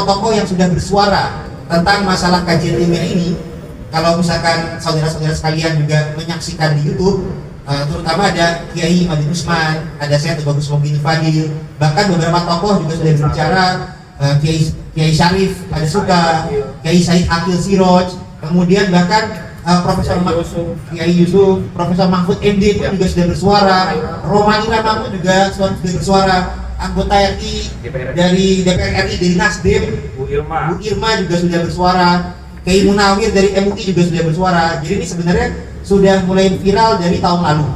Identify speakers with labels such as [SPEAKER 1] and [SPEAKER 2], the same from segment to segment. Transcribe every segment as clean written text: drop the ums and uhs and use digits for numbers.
[SPEAKER 1] tokoh yang sudah bersuara tentang masalah kajian ilmiah ini. Kalau misalkan saudara-saudara sekalian juga menyaksikan di YouTube, terutama ada Kiai Madin Usman, ada saya Bagus Mogini Fadil, bahkan beberapa tokoh juga sudah berbicara, Kiai Syarif ada suka, Kiai Said Akil Siroj, kemudian bahkan Profesor Kiai Yusuf, Profesor Mahfud MD pun juga sudah bersuara, Romani Ramamud juga sudah bersuara, anggota RI dari DPR RI dari Nasdem, Bu Irma juga sudah bersuara, Kiai Munawir dari MUI juga sudah bersuara. Jadi ini sebenarnya sudah mulai viral dari tahun lalu.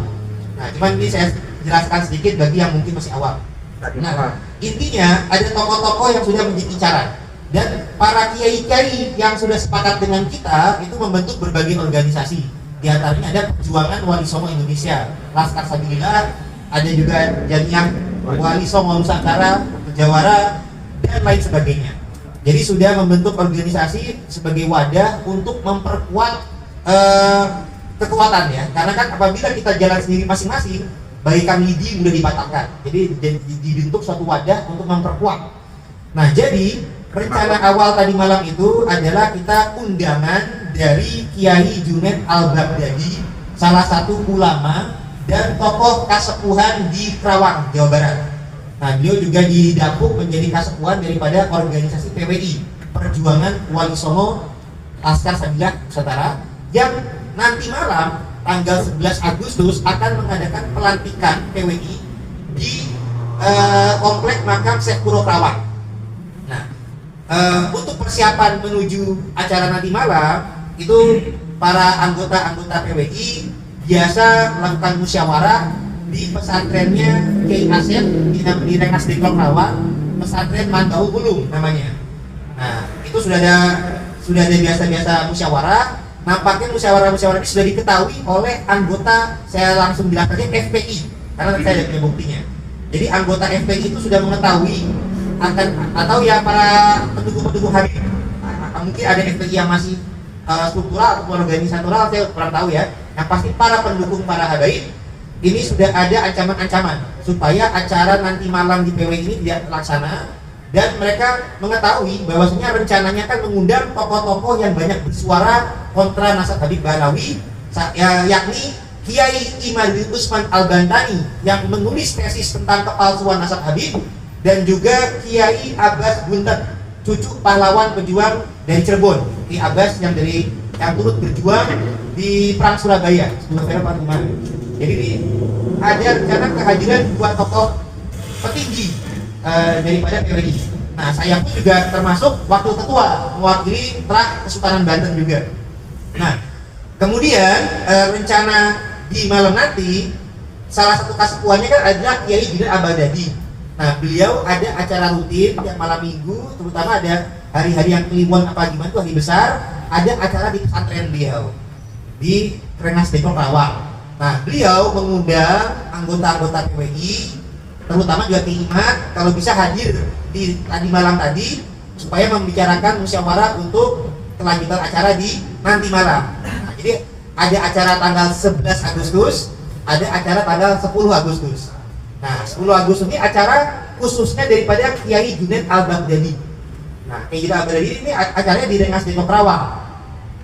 [SPEAKER 1] Nah, cuman ini saya jelaskan sedikit bagi yang mungkin masih awam. Nah, intinya ada tokoh-tokoh yang sudah menjadi incaran. Dan para kiai-kiai yang sudah sepakat dengan kita itu membentuk berbagai organisasi. Di antaranya ada Perjuangan Wali Songo Indonesia, Laskar Sabilillah, ada juga Jamiah Wali Songo Nusantara, Jawara, dan lain sebagainya. Jadi sudah membentuk organisasi sebagai wadah untuk memperkuat kekuatan ya. Karena kan apabila kita jalan sendiri masing-masing, bagaikan lidi mudah dipatahkan. Jadi dibentuk suatu wadah untuk memperkuat. Nah, jadi rencana awal tadi malam itu adalah kita undangan dari Kiai Junaid Al-Baghdadi, salah satu ulama dan tokoh kasepuhan di Kerawang, Jawa Barat. Nah, beliau juga didapuk menjadi kasepuhan daripada organisasi PWI, Perjuangan Wali Songo Laskar Sabilillah Nusantara, yang nanti malam tanggal 11 Agustus akan mengadakan pelantikan PWI di komplek makam Syekh Kuro Kerawang. Untuk persiapan menuju acara nanti malam itu para anggota-anggota PWI biasa melakukan musyawarah di pesantrennya Kiai Asep di Rengas Dengklok Kerawang, pesantren Mandau Bulung namanya. Nah, itu sudah ada biasa-biasa musyawarah. Nampaknya musyawarah ini sudah diketahui oleh anggota, saya langsung bilang saja FPI karena saya ada punya buktinya. Jadi anggota FPI itu sudah mengetahui akan, atau ya para pendukung Habib, mungkin ada FPI yang masih struktural atau organisatoral, saya kurang tahu ya. Yang pasti para pendukung para Habib ini sudah ada ancaman-ancaman supaya acara nanti malam di PW ini tidak terlaksana, dan mereka mengetahui bahwasanya rencananya kan mengundang tokoh-tokoh yang banyak bersuara kontra Nasab Habib Balawi, yakni Kiai Madin Usman Al-Bantani yang menulis tesis tentang kepalsuan Nasab Habib, dan juga Kiai Abbas Buntet, cucu pahlawan pejuang dari Cirebon, Kiai Abbas yang turut berjuang di Perang Surabaya, Jadi ada rencana kehadiran dua tokoh petinggi daripada PWI. Nah, saya pun juga termasuk wakil ketua mewakili Trah Kesultanan Banten juga. Nah, kemudian rencana di malam nanti salah satu kasepuannya kan adalah Kiai Junaid Al-Baghdadi. Nah, beliau ada acara rutin tiap malam minggu, terutama ada hari-hari yang kliwon apa gimana tuh hari besar, ada acara di pesantren beliau di Rengas Dengklok Kerawang. Nah, beliau mengundang anggota-anggota PWI, terutama juga Kiai Imat, kalau bisa hadir di tadi malam tadi supaya membicarakan musyawarah untuk kelanjutan acara di nanti malam. Nah, jadi ada acara tanggal 11 Agustus, ada acara tanggal 10 Agustus. Nah, 10 Agustus ini acara khususnya daripada Kiai Junaid Al-Baghdadi. Nah, Kiai Junaid Al-Baghdadi ini acaranya di Rengas Dengklok Kerawang.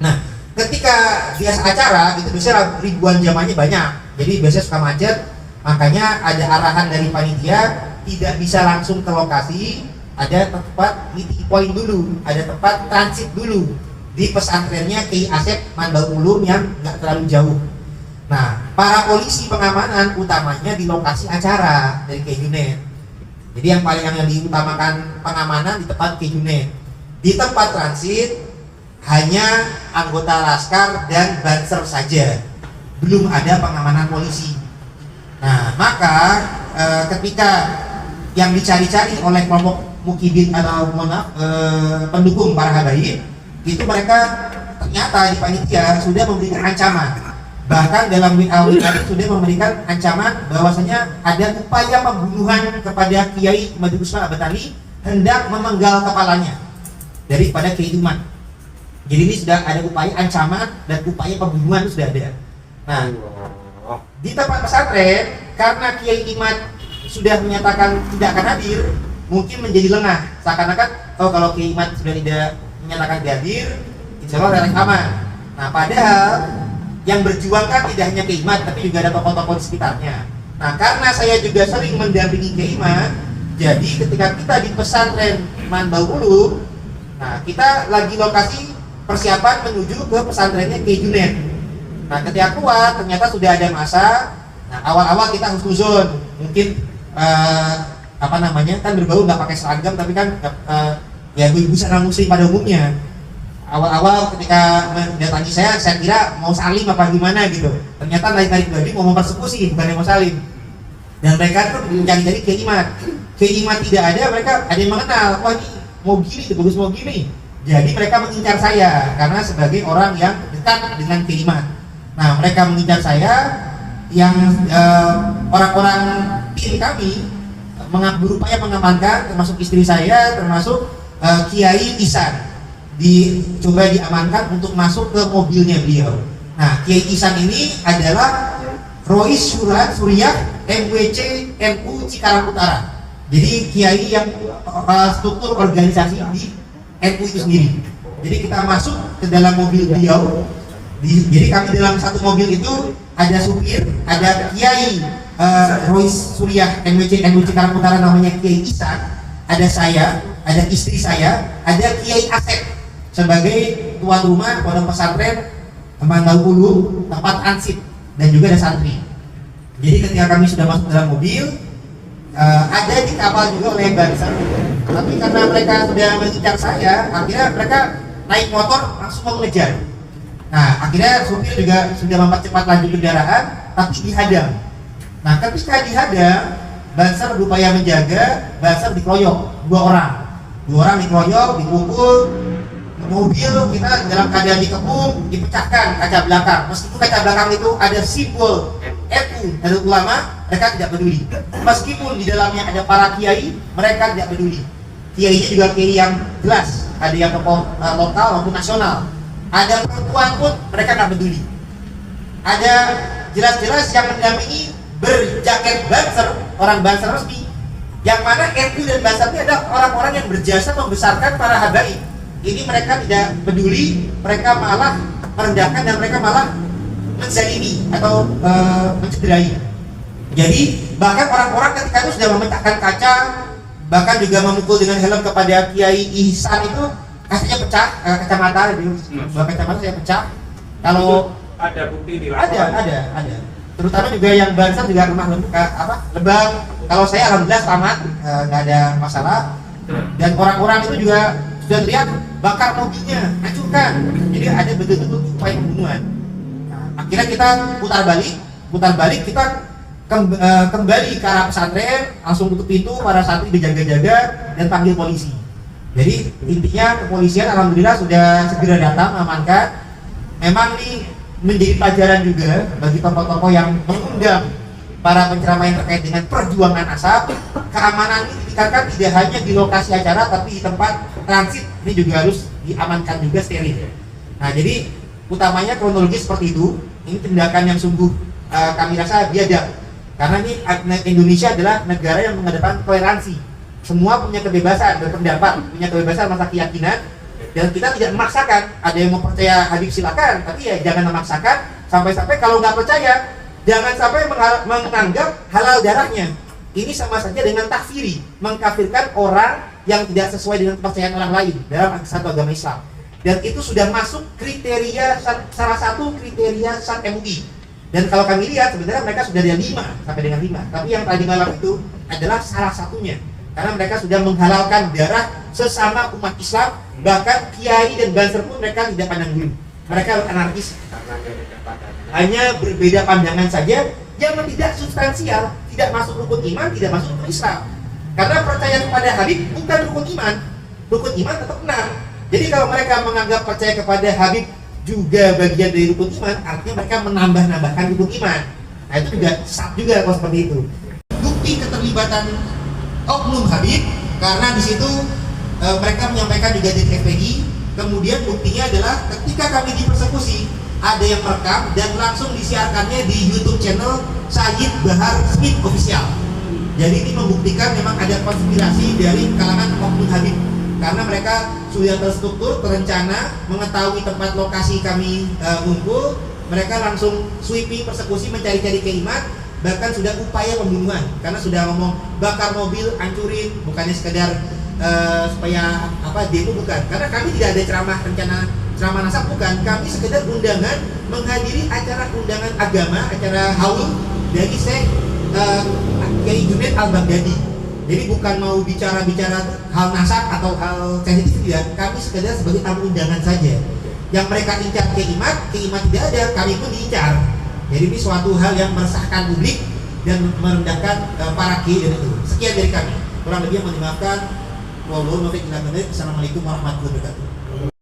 [SPEAKER 1] Nah, ketika biasa acara gitu biasanya ribuan jamaahnya banyak, jadi biasanya suka macet, makanya ada arahan dari panitia tidak bisa langsung ke lokasi, ada tempat meeting point dulu, ada tempat transit dulu di pesantrennya Kiai Asep Mandau Ulum yang nggak terlalu jauh. Nah, para polisi pengamanan utamanya di lokasi acara dari Kiai Junaid. Jadi yang diutamakan pengamanan di tempat Kiai Junaid. Di tempat transit hanya anggota laskar dan banser saja, belum ada pengamanan polisi. Nah, maka ketika yang dicari-cari oleh kelompok mukibin atau pendukung para habaib itu, mereka ternyata di panitia sudah memberikan ancaman. Bahkan dalam WA sudah memberikan ancaman bahwasanya ada upaya pembunuhan kepada Kiai Madin Usman Al-Bantani, hendak memenggal kepalanya daripada Kiai Imat. Jadi ini sudah ada upaya ancaman dan upaya pembunuhan itu sudah ada. Nah, di tempat pesantren karena Kiai Imat sudah menyatakan tidak akan hadir, mungkin menjadi lengah, seakan-akan oh kalau Kiai Imad sudah tidak menyatakan hadir, insya Allah relax aman. Nah padahal yang berjuang kan tidak hanya Kiai Imad, tapi juga ada tokoh-tokoh di sekitarnya. Nah karena saya juga sering mendampingi Kiai Imad, jadi ketika kita di pesantren Manbaulu, nah kita lagi lokasi persiapan menuju ke pesantrennya Kiai Junet. Nah ketika keluar ternyata sudah ada masa. Nah awal-awal kita husnuzon, mungkin apa namanya kan berbau nggak pakai seragam tapi kan ya busana muslim pada umumnya. Awal-awal ketika mendatangi saya kira mau salim apa gimana gitu. Ternyata naik-naik badi mau mempersekusi bukan yang mau salim. Dan mereka tuh mencari-cari Kiai Imad. Kiai Imad tidak ada, mereka ada yang mengenal. Wah ini mau gini, bagus mau gini. Jadi mereka mengincar saya karena sebagai orang yang dekat dengan Kiai Imad. Nah mereka mengincar saya, yang orang-orang tim kami berupaya mengamankan, termasuk istri saya, termasuk Kiai Ihsan, dicoba diamankan untuk masuk ke mobilnya beliau. Nah Kiai Ihsan ini adalah Rois Suriah MWC NU Cikarang Utara. Jadi kiai yang struktur organisasi di NU itu sendiri. Jadi kita masuk ke dalam mobil beliau. Jadi kami dalam satu mobil itu ada supir, ada Kiai Rois Suriah MWC NU Cikarang Utara namanya Kiai Ihsan, ada saya, ada istri saya, ada Kiai Asep sebagai tuan rumah pondok pesantren Manbaulu tempat ansip dan juga ada santri. Jadi ketika kami sudah masuk dalam mobil, ada di kapal juga oleh Banser, tapi karena mereka sudah mengincar saya, akhirnya mereka naik motor langsung mau mengejar. Nah akhirnya supir juga sudah mempercepat laju kendaraan, tapi dihadang. Nah ketika dihadang, Banser berupaya menjaga, Banser dikeroyok, dua orang dikeroyok, dipukul. Mobil kita dalam keadaan dikepung, dipecahkan kaca belakang. Meskipun kaca belakang itu ada simbol NU Nahdlatul Ulama, mereka tidak peduli. Meskipun di dalamnya ada para kiai, mereka tidak peduli. Kiainya juga kiai yang jelas, ada yang tokoh lokal maupun nasional. Ada perempuan pun mereka tidak peduli. Ada jelas-jelas yang mendampingi berjaket Banser, orang Banser resmi, yang mana NU dan Banser ini adalah orang-orang yang berjasa membesarkan para habaib. Ini mereka tidak peduli, mereka malah merendahkan dan mereka malah menzalimi atau mencederai. Jadi bahkan orang-orang ketika itu sudah memecahkan kaca, bahkan juga memukul dengan helm kepada Kiai Ihsan itu, kacanya pecah, kacamata, dua kacamata saya pecah. Kalau
[SPEAKER 2] ada bukti di lapangan?
[SPEAKER 1] Ada. Terutama juga yang Banser juga lemah lebam. Kalau saya alhamdulillah selamat, nggak ada masalah. Dan orang-orang itu juga sudah terlihat bakar mobilnya, hancurkan. Jadi ada betul-betul upaya pembunuhan. Nah, akhirnya kita putar balik kita kembali ke arah pesantren, langsung tutup pintu, para santri berjaga-jaga dan panggil polisi. Jadi intinya kepolisian alhamdulillah sudah segera datang mengamankan. Memang ini menjadi pelajaran juga bagi tokoh-tokoh yang mengundang para penceramah yang terkait dengan perjuangan asap. Keamanan ini ditingkatkan tidak hanya di lokasi acara, tapi di tempat transit ini juga harus diamankan juga steril. Nah jadi utamanya kronologis seperti itu. Ini tindakan yang sungguh kami rasa biadab, karena ini Indonesia adalah negara yang mengedepankan toleransi. Semua punya kebebasan berpendapat, punya kebebasan masa keyakinan, dan kita tidak memaksakan. Ada yang mau percaya Habib silakan, tapi ya jangan memaksakan. Sampai-sampai kalau nggak percaya, jangan sampai menganggap halal darahnya. Ini sama saja dengan takfiri, mengkafirkan orang yang tidak sesuai dengan kepercayaan orang lain dalam satu agama Islam. Dan itu sudah masuk kriteria, salah satu kriteria SAT MUI. Dan kalau kami lihat sebenarnya mereka sudah ada 5 sampai dengan 5. Tapi yang tadi malam itu adalah salah satunya. Karena mereka sudah menghalalkan darah sesama umat Islam. Bahkan Kiai dan Banser pun mereka tidak pandang bulu. Mereka anarkis. Hanya berbeda pandangan saja yang tidak substansial, tidak masuk rukun iman, tidak masuk rukun Islam. Karena percaya kepada Habib bukan rukun iman. Rukun iman tetap benar. Jadi kalau mereka menganggap percaya kepada Habib juga bagian dari rukun iman, artinya mereka menambah-nambahkan rukun iman. Nah itu juga sah juga kalau seperti itu. Bukti keterlibatan oknum Habib, karena di situ mereka menyampaikan juga di FPI. Kemudian buktinya adalah ketika kami dipersekusi, ada yang merekam dan langsung disiarkannya di YouTube channel Sayyid Bahar Smith Official. Jadi ini membuktikan memang ada konspirasi dari kalangan oknum Habib karena mereka sudah terstruktur, terencana, mengetahui tempat lokasi kami ngumpul. Mereka langsung sweeping, persekusi, mencari-cari Keimat, bahkan sudah upaya pembunuhan karena sudah ngomong bakar mobil, hancurin, bukannya sekedar supaya demo, bukan, karena kami tidak ada ceramah nasab, bukan, kami sekedar undangan menghadiri acara undangan agama, acara haul dari Syekh Kiai Junaid Al-Baghdadi. Jadi bukan mau bicara hal nasab atau hal sensitif, tidak, kami sekedar sebagai tamu undangan saja. Yang mereka incar Keimat tidak ada, kami pun diincar. Jadi ini suatu hal yang meresahkan publik dan merendahkan para kiai dan itu. Sekian dari kami. Kurang lebih yang mohon dimaafkan. Wassalamualaikum warahmatullahi wabarakatuh.